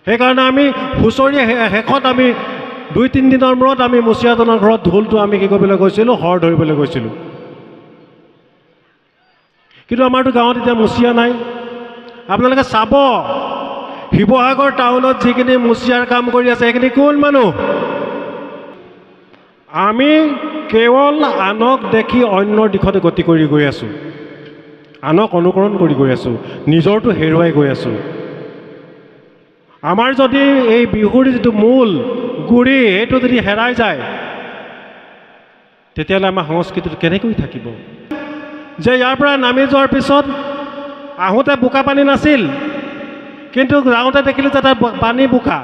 সেইকাৰণে আমি হুঁচৰি শেষত আমি 2-3 দিনৰ মূৰত আমি মুচিয়াজনৰ ঘৰত ঢোলটো আমি কি কৰিবলৈ গৈছিলোঁ, হৰ ধৰিবলৈ গৈছিলোঁ। কিন্তু আমাৰতো গাঁৱত এতিয়া মুচিয়া নাই। আপোনালোকে চাব, শিৱসাগৰ টাউনত যিখিনি মুচিয়াৰ কাম কৰি আছে সেইখিনি কোন মানুহ? আমি কেৱল আনক দেখি অন্যৰ দিশতে গতি কৰি গৈ আছোঁ, আনক অনুকৰণ কৰি গৈ আছোঁ, নিজৰটো হেৰুৱাই গৈ আছোঁ। আমাৰ যদি এই বিহুৰ যিটো মূল গুৰি সেইটো যদি হেৰাই যায়, তেতিয়াহ'লে আমাৰ সংস্কৃতিটো কেনেকৈ থাকিব? যে ইয়াৰ পৰা নামি যোৱাৰ পিছত আহোঁতে বোকা পানী নাছিল, কিন্তু যাওঁতে দেখিলোঁ যে তাত পানী বোকা।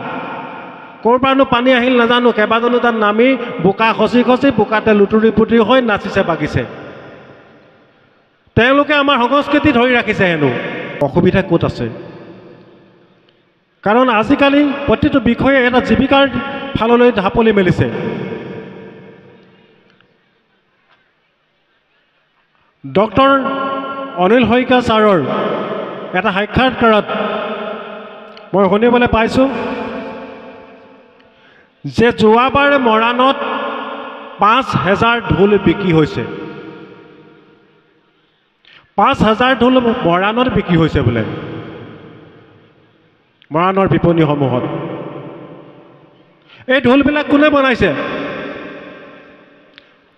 ক'ৰ পৰানো পানী আহিল নাজানো, কেইবাজনো তাত নামি বোকা খচি খচি বোকাতে লুতুৰি পুতুৰি হৈ নাচিছে বাগিছে। তেওঁলোকে আমাৰ সংস্কৃতি ধৰি ৰাখিছে হেনো। অসুবিধা ক'ত আছে? কাৰণ আজিকালি প্ৰতিটো বিষয়ে এটা জীৱিকাৰ ফাললৈ ঢাপলি মেলিছে। ডক্টৰ অনিল শইকীয়া ছাৰৰ এটা সাক্ষাৎকাৰত মই শুনিবলৈ পাইছোঁ যে যোৱাবাৰ মৰাণত 5,000 ঢোল বিক্ৰী হৈছে। 5,000 ঢোল মৰাণত বিক্ৰী হৈছে বোলে, মৰাণৰ বিপণীসমূহত। এই ঢোলবিলাক কোনে বনাইছে?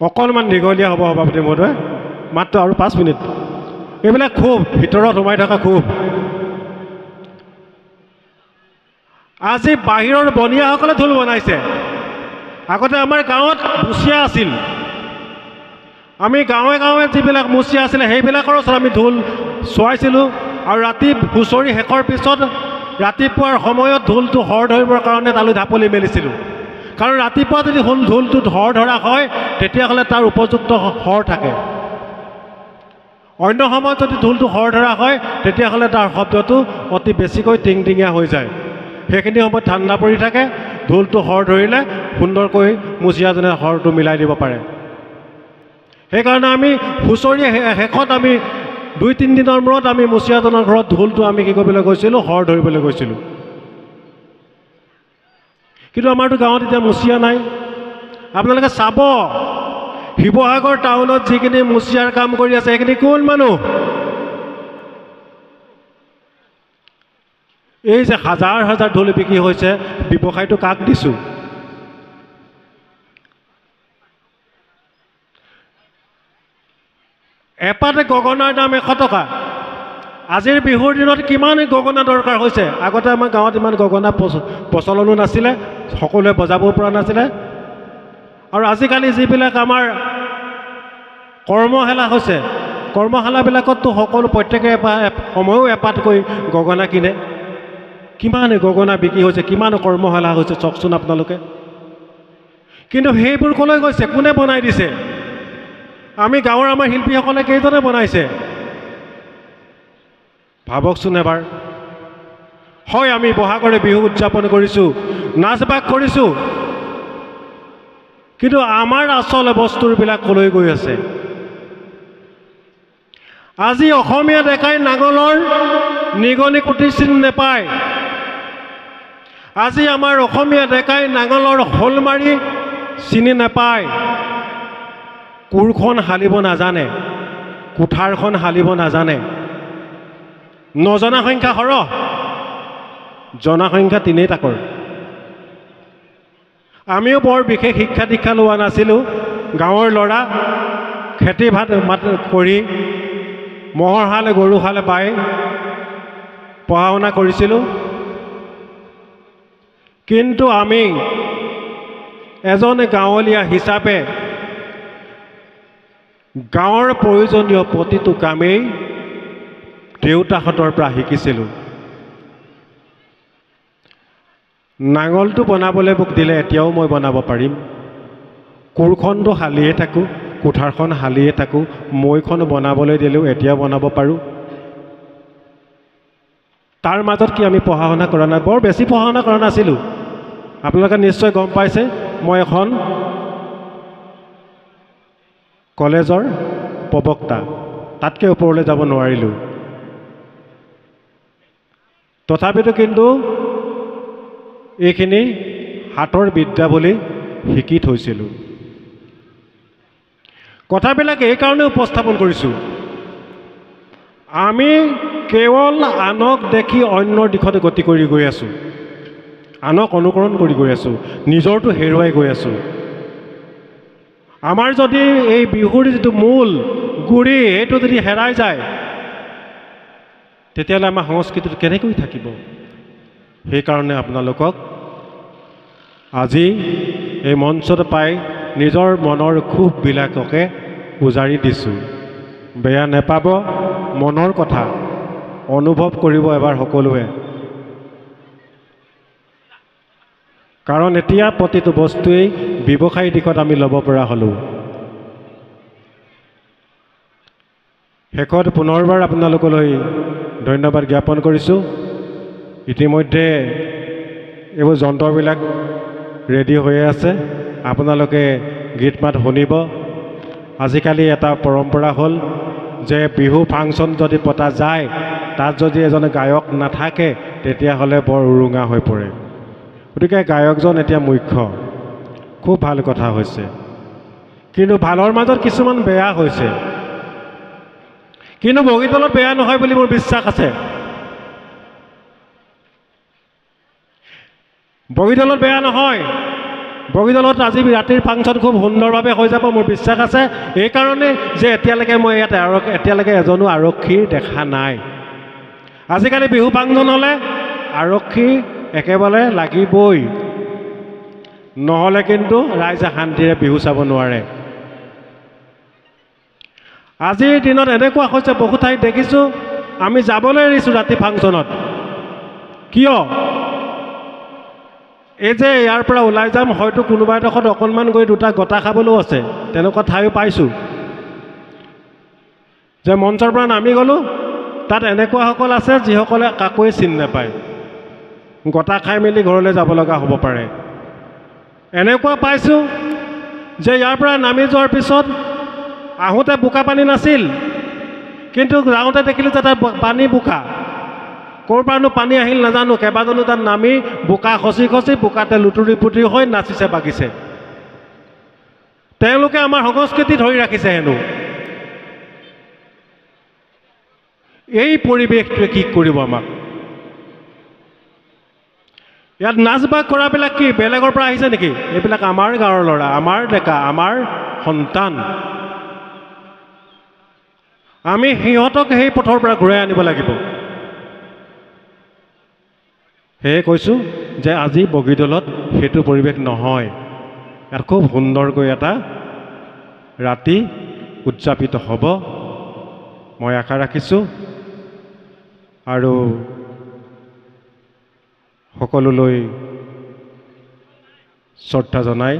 অকণমান দীঘলীয়া হ'ব সভাপতি মহোদয়, মাত্ৰ আৰু 5 মিনিট। এইবিলাক খুব ভিতৰত সোমাই থকা খুব। আজি বাহিৰৰ বনিয়াসকলে ঢোল বনাইছে। আগতে আমাৰ গাঁৱত মুচিয়া আছিল, আমি গাঁৱে গাঁৱে যিবিলাক মুচিয়া আছিলে সেইবিলাকৰ ওচৰত আমি ঢোল চোৱাইছিলোঁ। আৰু ৰাতি হুঁচৰি শেষৰ পিছত ৰাতিপুৱাৰ সময়ত ঢোলটো হৰ ধৰিবৰ কাৰণে তালৈ ঢাপলি মেলিছিলোঁ। কাৰণ ৰাতিপুৱা যদি ঢোলটো হৰ ধৰা হয় তেতিয়াহ'লে তাৰ উপযুক্ত হৰ থাকে। অন্য সময়ত যদি ঢোলটো হৰ ধৰা হয় তেতিয়াহ'লে তাৰ শব্দটো অতি বেছিকৈ টিংটিঙীয়া হৈ যায়। সেইখিনি সময়ত ঠাণ্ডা পৰি থাকে, ঢোলটো হৰ ধৰিলে সুন্দৰকৈ মুচিয়াজনে হৰটো মিলাই দিব পাৰে। সেইকাৰণে আমি হুঁচৰি শেষত আমি 2-3 দিনৰ মূৰত আমি মুচিয়াজনৰ ঘৰত ঢোলটো আমি কি কৰিবলৈ গৈছিলোঁ, হৰ ধৰিবলৈ গৈছিলোঁ। কিন্তু আমাৰতো গাঁৱত এতিয়া মুচিয়া নাই। আপোনালোকে চাব, শিৱসাগৰ টাউনত যিখিনি মুচিয়াৰ কাম কৰি আছে সেইখিনি কোন মানুহ? এই যে হাজাৰ হাজাৰ ঢোল বিক্ৰী হৈছে, ব্যৱসায়টো কাক দিছোঁ? এপাতে গগনাৰ দাম 100 টকা। আজিৰ বিহুৰ দিনত কিমান গগনা দৰকাৰ হৈছে? আগতে আমাৰ গাঁৱত ইমান গগনা প্ৰচলনো নাছিলে, সকলোৱে বজাব পৰা নাছিলে। আৰু আজিকালি যিবিলাক আমাৰ কৰ্মশালা হৈছে, কৰ্মশালাবিলাকততো সকলো প্ৰত্যেকে সময়ো এপাতকৈ গগনা কিনে। কিমান গগনা বিক্ৰী হৈছে, কিমান কৰ্মশালা হৈছে চাওকচোন আপোনালোকে। কিন্তু সেইবোৰ ক'লৈ গৈছে? কোনে বনাই দিছে? আমি গাঁৱৰ আমাৰ শিল্পীসকলে কেইজনে বনাইছে? ভাবকচোন এবাৰ। হয়, আমি বহাগৰে বিহু উদযাপন কৰিছোঁ, নাচ বাগ কৰিছোঁ, কিন্তু আমাৰ আচল বস্তুবিলাক ক'লৈ গৈ আছে? আজি অসমীয়া ডেকাই নাঙলৰ নিগনি কুটি চিন নেপায়। আজি আমাৰ অসমীয়া ডেকাই নাঙলৰ শোল মাৰি চিনি নাপায়। কোৰখন হালিব নাজানে, কুঠাৰখন হালিব নাজানে। নজনা সংখ্যা সৰহ, জনা সংখ্যা 3 তাকৰ। আমিও বৰ বিশেষ শিক্ষা দীক্ষা লোৱা নাছিলোঁ। গাঁৱৰ ল'ৰা খেতি ভাত কৰি ম'হৰ হালে গৰু হালে বাই পঢ়া শুনা কৰিছিলোঁ। কিন্তু আমি এজন গাঁৱলীয়া হিচাপে গাঁৱৰ প্ৰয়োজনীয় প্ৰতিটো কামেই দেউতাহঁতৰ পৰা শিকিছিলোঁ। নাঙলটো বনাবলৈ মোক দিলে এতিয়াও মই বনাব পাৰিম। কোৰখনটো হালিয়ে থাকোঁ, কুঠাৰখন হালিয়ে থাকোঁ, মৈখন বনাবলৈ দিলেও এতিয়াও বনাব পাৰোঁ। তাৰ মাজত কি আমি পঢ়া শুনা কৰা নাই? বৰ বেছি পঢ়া শুনা কৰা নাছিলোঁ। আপোনালোকে নিশ্চয় গম পাইছে, মই এখন কলেজৰ প্ৰবক্তা, তাতকৈ ওপৰলৈ যাব নোৱাৰিলোঁ। তথাপিতো কিন্তু এইখিনি হাতৰ বিদ্যা বুলি শিকি থৈছিলোঁ। কথাবিলাক এইকাৰণে উপস্থাপন কৰিছোঁ, আমি কেৱল আনক দেখি অন্যৰ দিশতে গতি কৰি গৈ আছোঁ, আনক অনুকৰণ কৰি গৈ আছোঁ, নিজৰটো হেৰুৱাই গৈ আছোঁ। আমাৰ যদি এই বিহুৰ যিটো মূল গুৰি সেইটো যদি হেৰাই যায়, তেতিয়াহ'লে আমাৰ সংস্কৃতিটো কেনেকৈ থাকিব? সেইকাৰণে আপোনালোকক আজি এই মঞ্চত পাই নিজৰ মনৰ ক্ষোভবিলাককে উজাৰি দিছোঁ। বেয়া নেপাব, মনৰ কথা অনুভৱ কৰিব এবাৰ সকলোৱে। কাৰণ এতিয়া প্ৰতিটো বস্তুৱেই ব্যৱসায়ী দিশত আমি ল'ব পৰা হ'লোঁ। শেষত পুনৰবাৰ আপোনালোকলৈ ধন্যবাদ জ্ঞাপন কৰিছোঁ। ইতিমধ্যে এইবোৰ যন্ত্ৰবিলাক ৰেডি হৈ আছে, আপোনালোকে গীত মাত শুনিব। আজিকালি এটা পৰম্পৰা হ'ল যে বিহু ফাংচন যদি পতা যায়, তাত যদি এজন গায়ক নাথাকে তেতিয়াহ'লে বৰ উৰুঙা হৈ পৰে। গতিকে গায়কজন এতিয়া মুখ্য, খুব ভাল কথা হৈছে। কিন্তু ভালৰ মাজত কিছুমান বেয়া হৈছে, কিন্তু বগীতলত বেয়া নহয় বুলি মোৰ বিশ্বাস আছে। বগীতলত বেয়া নহয়, বগীতলত আজি ৰাতিৰ ফাংচন খুব সুন্দৰভাৱে হৈ যাব মোৰ বিশ্বাস আছে। এইকাৰণে যে এতিয়ালৈকে মই ইয়াত এতিয়ালৈকে এজনো আৰক্ষীৰ দেখা নাই। আজিকালি বিহু ফাংচন হ'লে আৰক্ষী একেবাৰে লাগিবই, নহ'লে কিন্তু ৰাইজে শান্তিৰে বিহু চাব নোৱাৰে। আজিৰ দিনত এনেকুৱা হৈছে, বহু ঠাইত দেখিছোঁ আমি যাবলৈ এৰিছোঁ ৰাতি ফাংচনত। কিয়? এই যে ইয়াৰ পৰা ওলাই যাম, হয়তো কোনোবা এডোখৰত অকণমান গৈ দুটা গটা খাবলৈও আছে, তেনেকুৱা ঠাইও পাইছোঁ। যে মঞ্চৰ পৰা নামি গ'লোঁ, তাত এনেকুৱাসকল আছে যিসকলে কাকোৱে চিনি নাপায়, গটা খাই মেলি ঘৰলৈ যাব লগা হ'ব পাৰে। এনেকুৱা পাইছোঁ যে ইয়াৰ পৰা নামি যোৱাৰ পিছত আহোঁতে বোকা পানী নাছিল, কিন্তু যাওঁতে দেখিলোঁ যে তাত পানী বোকা। ক'ৰ পৰানো পানী আহিল নাজানো, কেইবাজনো তাত নামি বোকা খচি খচি বোকাতে লুতুৰি পুতুৰি হৈ নাচিছে বাগিছে। তেওঁলোকে আমাৰ সংস্কৃতি ধৰি ৰাখিছে হেনো। এই পৰিৱেশটোৱে কি কৰিব আমাক? ইয়াত নাচ বাগ কৰাবিলাক কি বেলেগৰ পৰা আহিছে নেকি? এইবিলাক আমাৰ গাঁৱৰ ল'ৰা, আমাৰ ডেকা, আমাৰ সন্তান। আমি সিহঁতক সেই পথৰ পৰা ঘূৰাই আনিব লাগিব। সেয়ে কৈছোঁ যে আজি বগীদলত সেইটো পৰিৱেশ নহয়। ইয়াত খুব সুন্দৰকৈ এটা ৰাতি উদযাপিত হ'ব, মই আশা ৰাখিছোঁ। আৰু সকলোলৈ শ্ৰদ্ধা জনাই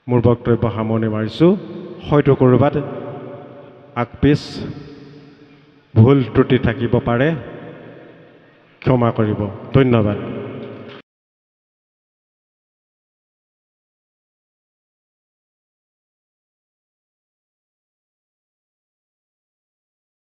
মোৰ বক্তব্য সামৰণি মাৰিছোঁ। হয়তো ক'ৰবাত আগপিছ ভুল ত্ৰুটি থাকিব পাৰে, ক্ষমা কৰিব। ধন্যবাদ।